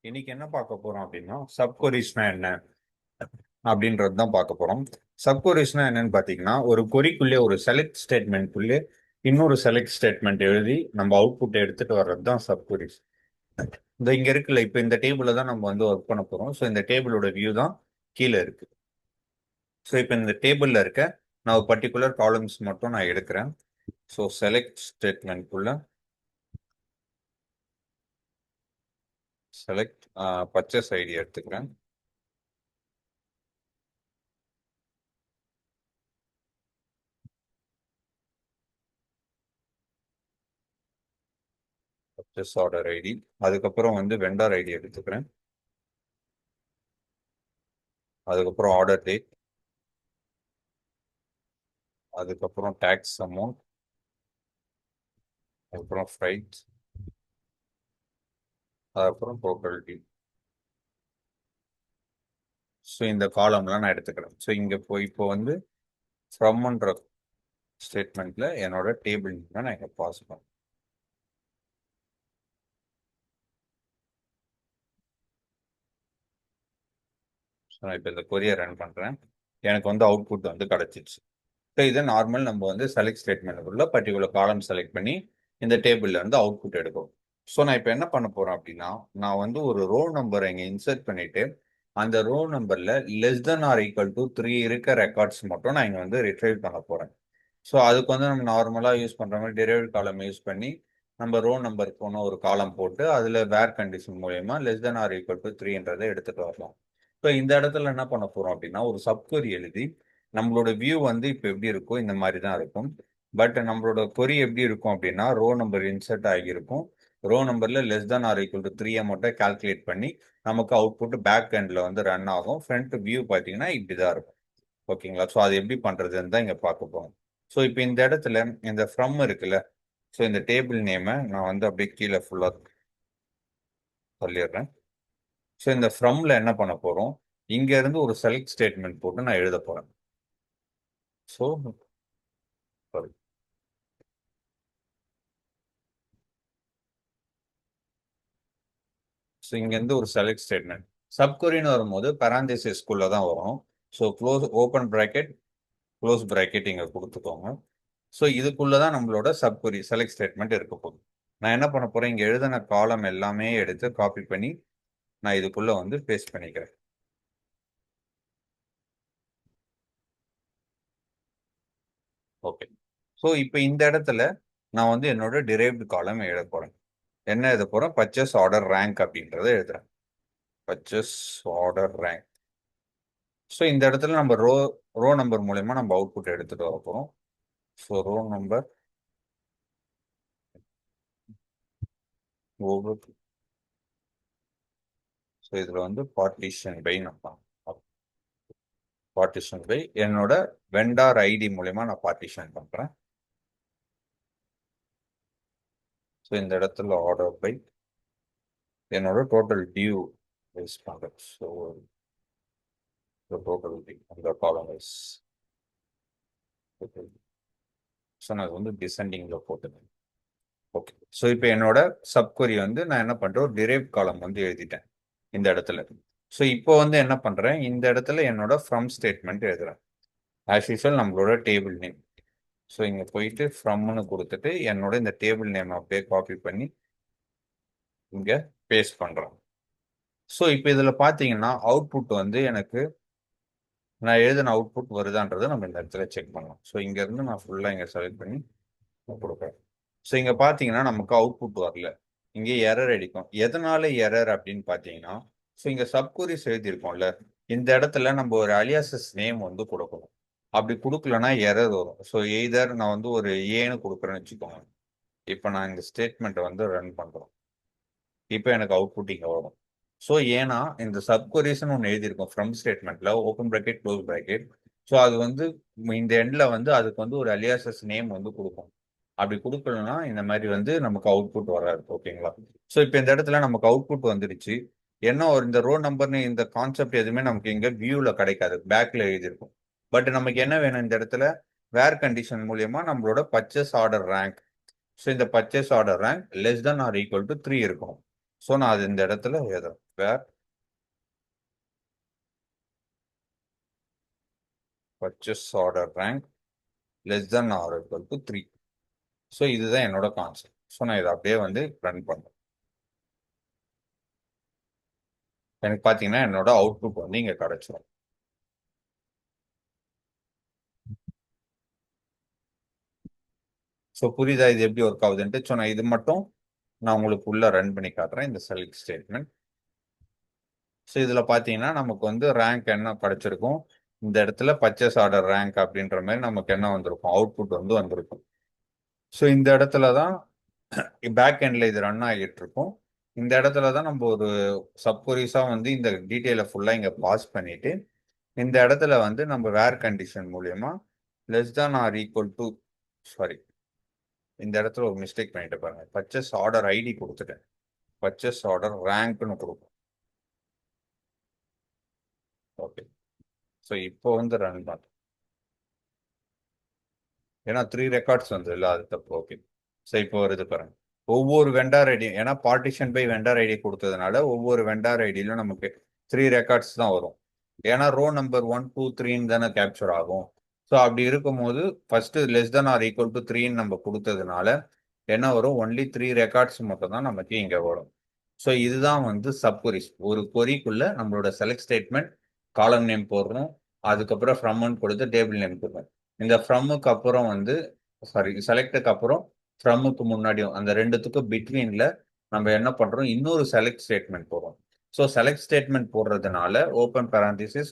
இன்னைக்கு என்ன பார்க்க போறோம் அப்படின்னா சப்கொரிஸ்னா என்ன அப்படின்றது தான் பார்க்க போறோம். சப்கொரிஸ்னா என்னன்னு பார்த்தீங்கன்னா ஒரு கொரிக்குள்ளே ஒரு செலக்ட் ஸ்டேட்மெண்ட்குள்ளே இன்னொரு செலக்ட் ஸ்டேட்மெண்ட் எழுதி நம்ம அவுட்புட் எடுத்துட்டு வர்றது தான் சப்கொரிஸ். இந்த இங்க இருக்குல்ல, இப்போ இந்த டேபிள்ல தான் நம்ம வந்து ஒர்க் பண்ண போறோம். ஸோ இந்த டேபிளோட வியூ தான் கீழே இருக்கு. ஸோ இப்போ இந்த டேபிள்ல இருக்க நான் ஒரு பர்டிகுலர் காலம்ஸ் மட்டும் நான் எடுக்கிறேன். ஸோ செலக்ட் ஸ்டேட்மெண்ட்குள்ள செலக்ட் பர்ச்சேஸ் ஐடி எடுத்துக்கிறேன். பர்ச்சேஸ் ஆர்டர் ஐடி, அதுக்கப்புறம் வந்து வெண்டார் ஐடி எடுத்துக்கிறேன். அதுக்கப்புறம் ஆர்டர் டேட், அதுக்கப்புறம் டேக்ஸ் அமௌண்ட், அதுக்கப்புறம் ஃப்ரைட், அதுக்கப்புறம் டோட்டல் டீ. ஸோ இந்த காலம்லாம் நான் எடுத்துக்கிறேன். ஸோ இங்கே இப்போ வந்து ஃப்ரம்ன்ற ஸ்டேட்மெண்ட்ல என்னோட டேபிள் நான் இங்கே பாஸ் பண்ணேன். ஸோ நான் இப்போ இந்த கொரியர் ரன் பண்ணுறேன். எனக்கு வந்து அவுட்புட் வந்து கிடச்சிச்சு. ஸோ இதை நார்மல் நம்ம வந்து செலக்ட் ஸ்டேட்மெண்ட்டுக்குள்ள பர்டிகுலர் காலம் செலக்ட் பண்ணி இந்த டேபிள்ல இருந்து அவுட்புட் எடுக்கும். ஸோ நான் இப்போ என்ன பண்ண போறேன் அப்படின்னா, நான் வந்து ஒரு ரோ நம்பரை இங்கே இன்சர்ட் பண்ணிட்டு அந்த ரோ நம்பர்ல less than or equal to 3 இருக்க ரெக்கார்ட்ஸ் மட்டும் நான் இங்கே வந்து ரிட்ரைவ் பண்ண போறேன். ஸோ அதுக்கு வந்து நம்ம நார்மலாக யூஸ் பண்ற மாதிரி டெரிவேட் காலம் யூஸ் பண்ணி நம்ம ரோ நம்பர் போன ஒரு காலம் போட்டு அதில் வேர் கண்டிஷன் மூலயமா less than or equal to 3ன்றதை எடுத்துட்டு வரலாம். ஸோ இந்த இடத்துல என்ன பண்ண போறோம் அப்படின்னா ஒரு சப்கொரி எழுதி நம்மளோட வியூ வந்து இப்போ எப்படி இருக்கோ இந்த மாதிரி தான் இருக்கும். பட் நம்மளோட கொரி எப்படி இருக்கும் அப்படின்னா ரோ நம்பர் இன்சர்ட் ஆகியிருக்கும். ரோ நம்பர்ல less than or equal to 3 மட்டும் கால்குலேட் பண்ணி நமக்கு அவுட்புட் பேக் எண்ட்ல வந்து ரன் ஆகும். ஃப்ரண்ட் வியூ பார்த்தீங்கன்னா இப்படிதான் இருக்கும். ஓகேங்களா? ஸோ அது எப்படி பண்றதுன்னு தான் இங்க பார்க்க போறோம். ஸோ இப்போ இந்த இடத்துல இந்த ஃப்ரம் இருக்குல்ல, ஸோ இந்த டேபிள் நேமை நான் வந்து அப்படியே கீழே ஃபுல்லா சொல்லிடுறேன். ஸோ இந்த ஃப்ரம்ல என்ன பண்ண போறோம், இங்க இருந்து ஒரு செலக்ட் ஸ்டேட்மெண்ட் போட்டு நான் எழுத போறேன். So sorry. ஸோ இங்க இருந்து ஒரு செலக்ட் ஸ்டேட்மெண்ட் சப்கொரின்னு வரும்போது பராந்தசிஸ்குள்ள தான் வரும். So close open bracket close bracket இங்க கொடுத்துக்கோங்க. ஸோ இதுக்குள்ளதான் நம்மளோட சப்கொரி செலக்ட் ஸ்டேட்மெண்ட் இருக்க போகுது. நான் என்ன பண்ண போறேன், இங்க எழுதின காலம் எல்லாமே எடுத்து காப்பி பண்ணி நான் இதுக்குள்ள வந்து பேஸ்ட் பண்ணிக்கிறேன். ஓகே. ஸோ இப்போ இந்த இடத்துல நான் வந்து என்னோட டிரைவ்டு காலம் எழுத போறேன். என்ன எழுத போறேன், பர்ச்சேஸ் ஆர்டர் ரேங்க் அப்படின்றத எழுதுறேன். Purchase order rank. ஸோ இந்த இடத்துல நம்ம ரோ நம்பர் மூலயமா நம்ம அவுட்புட் எடுத்துட்டு வர போறோம். ஸோ ரோ நம்பர் ஒவ்வொரு, ஸோ இதுல வந்து பார்ட்டிஷன் பை நம்ம பார்ட்டிஷன் பை என்னோட வெண்டார் ஐடி மூலயமா நான் பார்ட்டிஷன் பண்றேன். ஸோ இந்த இடத்துல ஆர்டர் பை என்னோட டோட்டல் டியூ வைஸ் பண்றேன். ஸோ டோட்டல் டியூ அந்த காலம் வைஸ். ஸோ நான் வந்து டிசெண்டிங்ல போட்டுக்கேன். ஓகே. ஸோ இப்போ என்னோட சப்கொரி வந்து நான் என்ன பண்றேன், ஒரு டிரைவ் காலம் வந்து எழுதிட்டேன் இந்த இடத்துல. ஸோ இப்போ வந்து என்ன பண்றேன், இந்த இடத்துல என்னோட ஃப்ரம் ஸ்டேட்மெண்ட் எழுதுறேன். ஆஸ் யூஸ்வல் நம்மளோட டேபிள் நேம். ஸோ இங்க போயிட்டு ஃப்ரம்னு கொடுத்துட்டு என்னோட இந்த டேபிள் நேம் அப்படியே காப்பி பண்ணி இங்க பேஸ்ட் பண்றேன். ஸோ இப்போ இதுல பாத்தீங்கன்னா அவுட்புட் வந்து எனக்கு நான் எழுதின அவுட்புட் வருதான்றதை நம்ம இந்த இடத்துல செக் பண்ணலாம். ஸோ இங்க இருந்து நான் ஃபுல்லா இங்க செலக்ட் பண்ணி கொடுக்குறேன். ஸோ இங்க பாத்தீங்கன்னா நமக்கு அவுட்புட் வரல, இங்கே எரர் அடிக்கும். எதனால எரர் அப்படின்னு பாத்தீங்கன்னா, ஸோ இங்க சப்கொரிஸ் எழுதியிருக்கோம்ல, இந்த இடத்துல நம்ம ஒரு அலியாசஸ் நேம் வந்து கொடுக்கணும். அப்படி கொடுக்கலன்னா எரர் வரும். ஸோ எய்தர் நான் வந்து ஒரு ஏன்னு கொடுக்குறேன்னு வச்சுக்கோங்க. இப்போ நான் இந்த ஸ்டேட்மெண்ட்டை வந்து ரன் பண்றோம். இப்போ எனக்கு அவுட்புட் இங்க வரும். ஸோ ஏன்னா இந்த சப்கொரிஸ்னு ஒன்று எழுதியிருக்கோம் ஃப்ரம் ஸ்டேட்மெண்ட்ல open bracket close bracket. So அது வந்து இந்த எண்ட்ல வந்து அதுக்கு வந்து ஒரு அலியாசஸ் நேம் வந்து கொடுக்கும். அப்படி கொடுக்கலன்னா இந்த மாதிரி வந்து நமக்கு அவுட்புட் வராது. ஓகேங்களா? ஸோ இப்போ இந்த இடத்துல நமக்கு அவுட்புட் வந்துருச்சு. என்ன ஒரு இந்த ரோ நம்பர்னு இந்த கான்செப்ட் எதுவுமே நமக்கு இங்க வியூல கிடைக்காது, பேக்ல எழுதியிருக்கும். பட் நமக்கு என்ன வேணும் இந்த இடத்துல, வேர் கண்டிஷன் மூலியமா நம்மளோட பர்ச்சேஸ் ஆர்டர் ரேங்க். ஸோ இந்த purchase order rank less than or equal to 3 இருக்கும். ஸோ நான் அது இந்த இடத்துல எழுதுறேன். Where purchase order rank less than or equal to 3. So இதுதான் என்னோட கான்செப்ட். ஸோ நான் இதை அப்படியே வந்து ரன் பண்ணுறேன். எனக்கு பார்த்தீங்கன்னா என்னோட அவுட்புட் வந்து இங்கே கிடைச்சிடும். ஸோ புரியுதா இது எப்படி ஒர்க் ஆகுதுன்ட்டு? ஸோ நான் இது மட்டும் நான் உங்களுக்கு உள்ள ரன் பண்ணி காட்டுறேன், இந்த செலக்ட் ஸ்டேட்மெண்ட். ஸோ இதில் பார்த்தீங்கன்னா நமக்கு வந்து ரேங்க் என்ன கிடைச்சிருக்கும், இந்த இடத்துல பர்ச்சேஸ் ஆர்டர் ரேங்க் அப்படின்ற மாதிரி நமக்கு என்ன வந்திருக்கும், அவுட்புட் வந்து வந்திருக்கும். ஸோ இந்த இடத்துல தான் பேக் எண்டில் இது ரன் ஆகிட்டு இருக்கும். இந்த இடத்துல தான் நம்ம ஒரு சப்கொரிஸாக வந்து இந்த டீட்டெயிலை ஃபுல்லாக இங்கே பாஸ் பண்ணிட்டு இந்த இடத்துல வந்து நம்ம வேர் கண்டிஷன் மூலியமா லெஸ் தான் ஆர் ஈக்குவல் டு, சாரி இந்த இடத்துல ஒரு மிஸ்டேக் பண்ணிட்டு பாருங்க, பர்ச்சேஸ் ஆர்டர் ஐடி கொடுத்துட்டேன், பர்ச்சேஸ் ஆர்டர் ரேங்க்னு கொடுக்கும். ஓகே, ஸோ இப்போ வந்து ரன் பண்ண, ஏன்னா 3 ரெக்கார்ட்ஸ் வந்து இல்லை அது தப்பு. ஓகே, ஸோ இப்போ வருது பாருங்க, ஒவ்வொரு வெண்டார் ஐடி, ஏன்னா பார்ட்டிஷன் பை வெண்டார் ஐடி கொடுத்ததுனால ஒவ்வொரு வெண்டார் ஐடியிலும் நமக்கு 3 ரெக்கார்ட்ஸ் தான் வரும். ஏன்னா ரோ நம்பர் 1 2 3 தானே கேப்சர் ஆகும். ஸோ அப்படி இருக்கும்போது first less than or equal to 3 நம்ம கொடுத்ததுனால என்ன வரும், ஒன்லி 3 ரெக்கார்ட்ஸ் மட்டும் தான் நமக்கு இங்க வரும். ஸோ இதுதான் வந்து சப்கொரிஸ். ஒரு கொரிக்குள்ள நம்மளோட செலக்ட் ஸ்டேட்மெண்ட் காலம் நேம் போடுறோம், அதுக்கப்புறம் ஃப்ரம்னு கொடுத்து டேபிள் நேம் கொடுப்போம். இந்த ஃப்ரம்முக்கு அப்புறம் வந்து, சாரி செலக்டுக்கு அப்புறம் ஃப்ரம்முக்கு முன்னாடியும் அந்த ரெண்டுத்துக்கும் பிட்வீன்ல நம்ம என்ன பண்றோம், இன்னொரு செலக்ட் ஸ்டேட்மெண்ட் போடுறோம். ஸோ செலக்ட் ஸ்டேட்மெண்ட் போடுறதுனால ஓப்பன் பேராந்திசிஸ்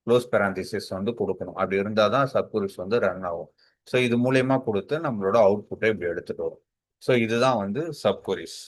க்ளோஸ் பேராந்திசிஸ் வந்து கொடுக்கணும். அப்படி இருந்தால் தான் சப்கொரிஸ் வந்து ரன் ஆகும். ஸோ இது மூலயமா கொடுத்து நம்மளோட அவுட்புட்டை இப்படி எடுத்துட்டு வரும். ஸோ இதுதான் வந்து சப்கொரிஸ்.